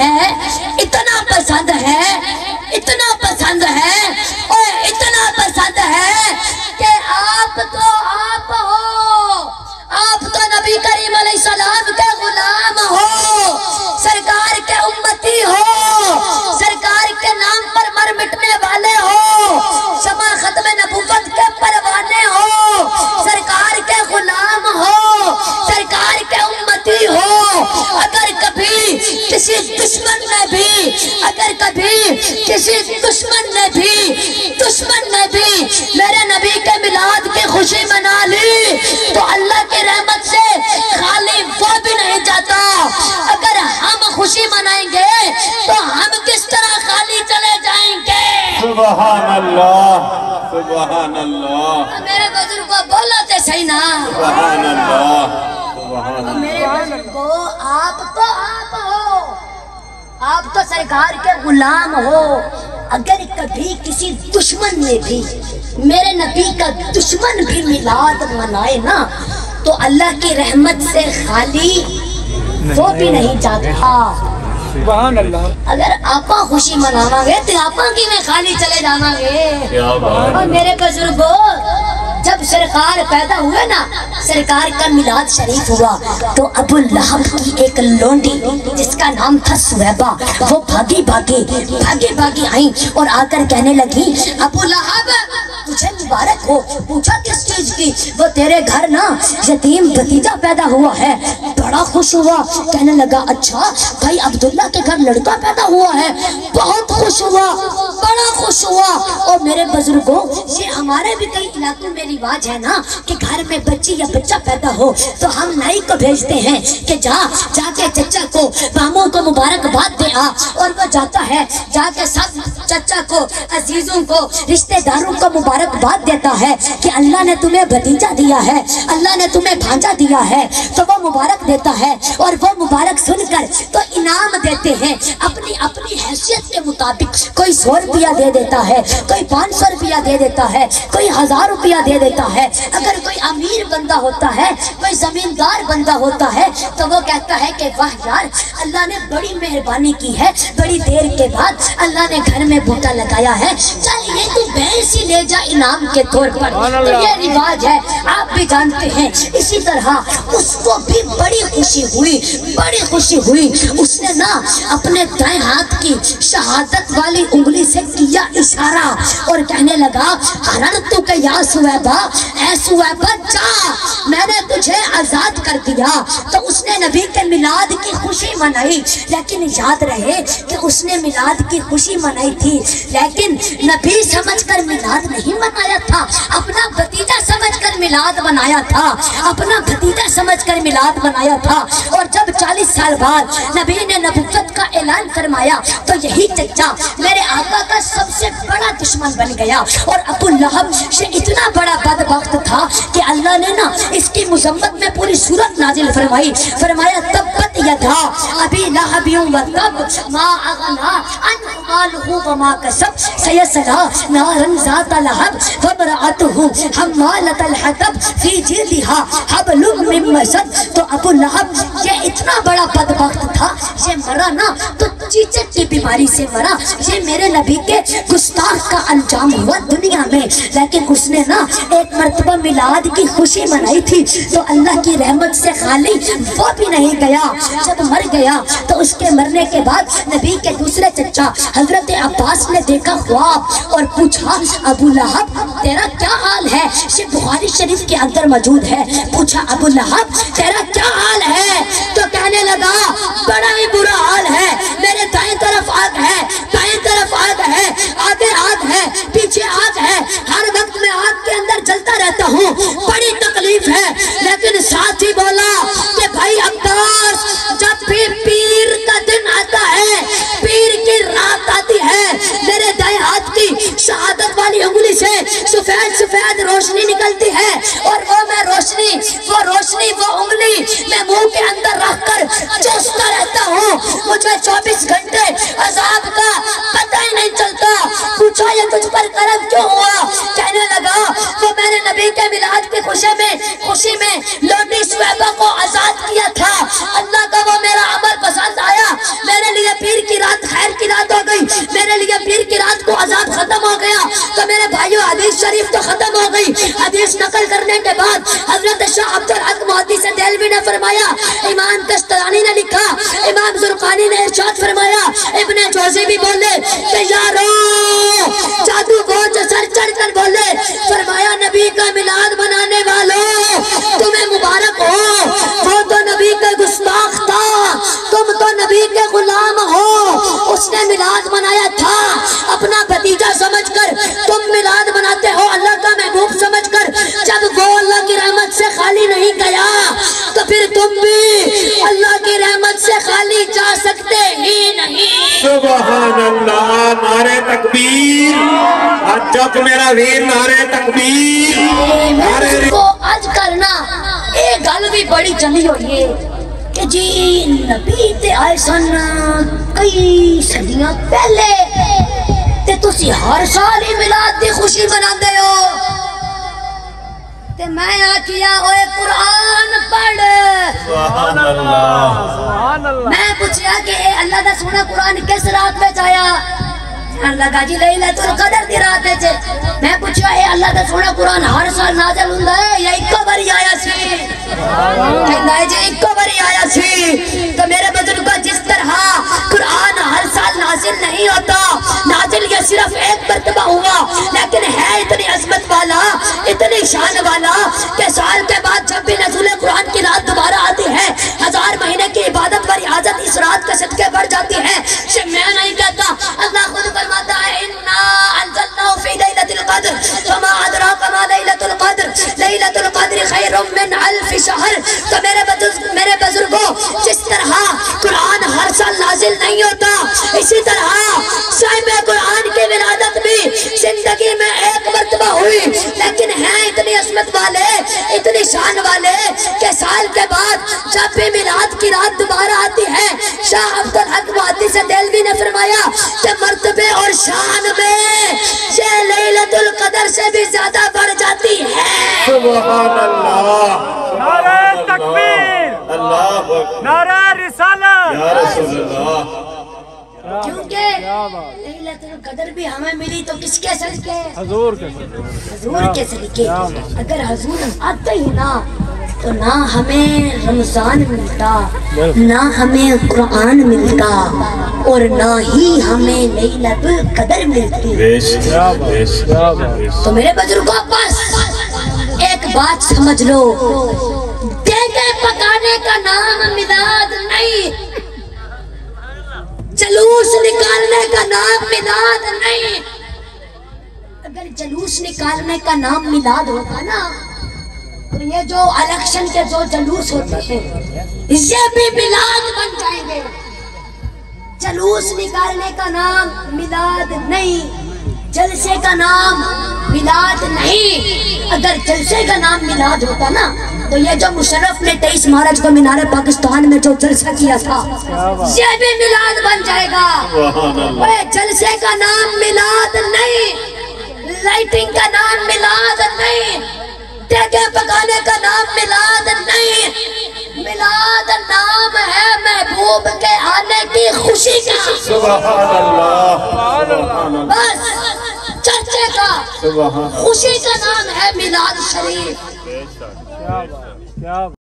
ہے، اتنا پسند ہے، اتنا پسند ہے اور اتنا پسند ہے کہ آپ تو آپ ہو، آپ تو نبی کریم علیہ السلام کے غلام ہو، سرکار کے امتی ہو، سرکار کے نام پر مر مٹنے والے ہو، شمع ختم نبوت کے پروانے ہو، سرکار کے غلام ہو، سرکار کے امتی ہو۔ اگر کبھی کسی دشمن نے بھی، اگر کبھی کسی دشمن نے بھی میرے نبی کے میلاد کی خوشی منا لی تو اللہ کی رحمت سے خالی وہ بھی نہیں جاتا۔ اگر ہم خوشی منائیں گے تو ہم کس طرح خالی چلے جائیں گے؟ سبحان اللہ، سبحان اللہ، میرے بزرگوں بولو تے صحیح نا، سبحان اللہ، سبحان اللہ۔ میرے بزرگوں آپ تو آپ ہو، آپ تو سرکار کے غلام ہو۔ اگر کبھی کسی دشمن نے بھی، میرے نبی کا دشمن بھی میلاد منائے نا تو اللہ کی رحمت سے خالی وہ بھی نہیں جاتا۔ سبحان اللہ۔ اگر آپا خوشی منانا گے تو آپا کی میں خالی چلے جانا گے۔ کیا بات۔ اور میرے بزرگوں جب سرکار پیدا ہوئے نا، سرکار کا میلاد شریف ہوا تو ابو لہب کی ایک لونڈی جس کا نام تھا سویبہ، وہ بھاگی بھاگی آئیں اور آ کر کہنے لگی ابو لہب تجھے مبارک ہو۔ پوچھا کس چیز کی؟ وہ تیرے گھر نا یتیم بھتیجا پیدا ہوا ہے۔ بڑا خوش ہوا، کہنے لگا اچھا بھائی عبداللہ کے گھر لڑکا پیدا ہوا ہے، بہت خوش ہوا، بڑا خوش ہوا۔ اور میرے بزرگوں یہ ہمارے بھی کئی علاقوں میں رواج ہے نا کہ گھر میں بچی یا بچہ پیدا ہو تو ہم نائی کو بھیجتے ہیں کہ جا کے چچا کو ماموں کو مبارکباد دے آ، اور وہ جاتا ہے، جا کے سب چچا کو، عزیزوں کو، رشتہ داروں کو مبارکباد دیتا ہے کہ اللہ نے تمہیں بھتیجا دیا ہے، اللہ نے تمہیں بھانجا دیا ہے، تو وہ مبارک دیتا ہے۔ اور وہ مبارک سن کر تو انعام دیتے ہیں اپنی حیثیت کے مطابق۔ کوئی 100 روپیہ دے دیتا ہے، کوئی 500 روپیہ دے دیتا ہے، کوئی 1000 روپیہ دے دیتا ہے۔ اگر کوئی امیر بندہ ہوتا ہے، کوئی زمیندار بندہ ہوتا ہے تو وہ کہتا ہے کہ واہ یار اللہ نے بڑی مہربانی کی ہے، بڑی دیر کے بعد اللہ نے گھر میں بوٹا لگایا ہے، چل یہ تو بھینس ہی لے جا انعام کے طور پر۔ تو یہ رواج ہے، آپ بھی جانتے ہیں۔ اسی طرح اس کو بھی بڑی خوشی ہوئی، اس نے نا اپنے دائیں ہاتھ کی شہادت والی انگلی سے کیا اشارہ اور کہنے لگا تو کہ یا سویبہ، اے سویبہ جا، میں نے تجھے آزاد کر دیا۔ تو اس نے نبی کے میلاد کی خوشی منائی، لیکن یاد رہے کہ اس نے میلاد کی خوشی منائی تھی لیکن نبی سمجھ کر میلاد نہیں منایا تھا، اپنا بھتیجا سمجھ کر میلاد منایا تھا، اپنا بھتیجا سمجھ کر میلاد منایا تھا۔ اور جب 40 سال بعد نبی نے نبوت کا اعلان فرمایا تو یہی چچا میرے آقا کا سب سے بڑا دشمن بن گیا۔ اور ابو لہب سے اتنا بڑا بدبخت تھا کہ اللہ نے نا اس کی مذمت میں پوری سورت نازل فرمایا تبت یدا ابی لہب وتب ما اغنا عنہ مالہ وما کسب سیصلی نارا ذات لہب وامرأتہ حمالۃ الحطب فی جیدہا حبل من مسد۔ تو ابو لہب یہ اتنا بڑا بدبخت تھا، یہ مرا نا تو چیچک کی بیماری سے مرا۔ یہ میرے نبی کے گستاخ کا انجام ہوا دنیا میں، لیکن اس نے نا ایک مرتبہ میلاد کی خوشی منائی تھی تو اللہ کی رحمت سے خالی وہ بھی نہیں گیا۔ جب مر گیا تو اس کے مرنے کے بعد نبی کے دوسرے چچا حضرت عباس نے دیکھا خواب اور پوچھا ابو لہب تیرا کیا حال ہے؟ یہ بخاری شریف کے اندر موجود ہے۔ پوچھا ابو لہب تیرا کیا حال ہے؟ تو کہنے لگا بڑا ہی برا حال ہے، میرے دائیں طرف آگ ہے، بائیں طرف آگ ہے، آگے آگ ہے، پیچھے آگ ہے، ہر وقت میں آگ کے اندر جلتا رہتا ہوں، بڑی تکلیف ہے۔ لیکن ساتھ ہی بولا کہ بھائی عباس جب بھی پیر کا دن آتا ہے، پیر کی رات آتی ہے، میرے دائیں ہاتھ کی شہادت والی انگلی سے سفید روشنی نکلتی ہے اور وہ روشنی وہ انگلی میں منہ کے اندر رکھ کر چوستا رہتا ہوں، مجھے 24 گھنٹے عذاب کا پتہ ہی نہیں چلتا۔ پوچھا یہ تجھ پر کرم کیوں ہوا؟ کہنے لگا وہ میں نے نبی کے میلاد کی خوشی میں لونڈی سویبہ کو آزاد کیا تھا، اللہ کا وہ میرا عمل پسند آیا، میرے لیے پیر خیر کی رات ہو گئی، میرے لیے پیر کی رات کو عذاب ختم ہو گیا۔ تو میرے بھائیو حدیث شریف تو ختم ہو گئی، حدیث نقل کرنے کے بعد حضرت شاہ عبدالحق محدث دہلوی نے فرمایا، امام کشتیانی نے لکھا، امام زرقانی نے ارشاد فرمایا، ابن جوزی بھی بولے کہ یارو جادو کو جو سر چڑھ کر بولے، فرمایا نبی کا میلاد منانے والوں تمہیں مبارک ہو، وہ تو نبی کا گستاخ تھا، تم تو نبی کے غلام ہو، اس نے میلاد منایا تھا اپنا بھتیجا سمجھ کر، تم میلاد مناتے ہو اللہ کا محبوب سمجھ کر، جب وہ اللہ کی رحمت سے خالی نہیں گیا تو پھر تم بھی اللہ کی رحمت سے خالی جا سکتے ہی نہیں۔ سبحان اللہ، نعرہ تکبیر، اچھا تو میرا ویر نعرہ تکبیر، نعرہ کو آج کرنا ایک گل بھی بڑی چلی ہوئی ہے کہ جی نبی تے آئے سن کئی صدیاں پہلے تے تسی ہر سال ہی میلاد دی خوشی مناندے ہو، تے میں آکھیا اوے قرآن پڑھ۔ سبحان اللہ، سبحان اللہ۔ میں پوچھیا کہ اے اللہ دا سونا قرآن کس رات میں آیا؟ لگا جی لیلۃ القدر دی رات وچ۔ میں پوچھیا اے اللہ دا سونا قرآن ہر سال نازل ہوندا ہے یا اکو باری آیا سی؟ کہندا ہے جی اکو باری آیا سی۔ تو میرے بزرگوں جس طرح قرآن ہر سال نازل نہیں ہوتا، نازل یہ صرف ایک مرتبہ ہوا، لیکن ہے اتنی عظمت والا، اتنی شان والا کہ سال کے بعد جب بھی نزول قرآن کی رات دوبارہ آتی ہے، 1000 مہینے کی عبادت و ریاضت اس رات کے صدقے بڑھ جاتی ہے۔ میں نہیں کہتا، اللہ خود فرماتا ہے اِنَّا أَنزَلْنَاهُ فِي لَيْلَةِ الْقَدْرِ وَمَا أَدْرَاكَ مَا لَيْلَةُ الْقَدْرِ لَيْلَةُ الْقَدْرِ خَيْرٌ مِّنْ أَلْفِ شَهْرٍ۔ تو میرے بزرگوں جس طرح قرآن ہر سال نازل نہیں ہوتا، اسی طرح صاحب قرآن کی ولادت بھی زندگی میں ایک مرتبہ ہوئی، لیکن ہیں اتنی عظمت والے، اتنی شان والے کہ سال کے بعد جب بھی میلاد کی رات دوبارہ آتی ہے، شاہ عبدالحق محدث دہلوی نے فرمایا کہ مرتبے اور شان میں یہ لیلۃ القدر سے بھی زیادہ بڑھ جاتی ہے۔ سبحان اللہ، نعرہ تکبیر، اللہ اکبر، نعرہ رسالت، یا رسول اللہ۔ کیونکہ لیلۃ القدر بھی ہمیں ملی تو کس کے صدقے؟ حضور کے حضور کے صدقے۔ اگر حضور آتے ہی نہ تو نہ ہمیں رمضان ملتا، نہ ہمیں قرآن ملتا، اور نہ ہی ہمیں لیلۃ القدر ملتی۔ تو میرے بزرگوں پاس ایک بات سمجھ لو، دیگے پکانے کا نام میلاد نہیں، جلوس نکالنے کا نام میلاد نہیں۔ اگر جلوس نکالنے کا نام میلاد ہوتا نا تو یہ جو الیکشن کے جو جلوس ہوتے ہیں یہ بھی میلاد بن جائیں گے۔ جلوس نکالنے کا نام میلاد نہیں، جلسے کا نام میلاد نہیں۔ اگر جلسے کا نام میلاد ہوتا نا تو یہ جو مشرف نے 23 مارچ کو مینار پاکستان میں جو جلسہ کیا تھا یہ بھی میلاد بن جائے گا۔ جلسے کا نام میلاد نہیں، لائٹنگ کا نام میلاد نہیں، دیگے پکانے کا نام میلاد نہیں، میلاد نام ہے محبوب کے آنے کی خوشی کا۔ سبحان اللہ، بس چرچے کا خوشی کا نام ہے میلاد شریف۔ کیا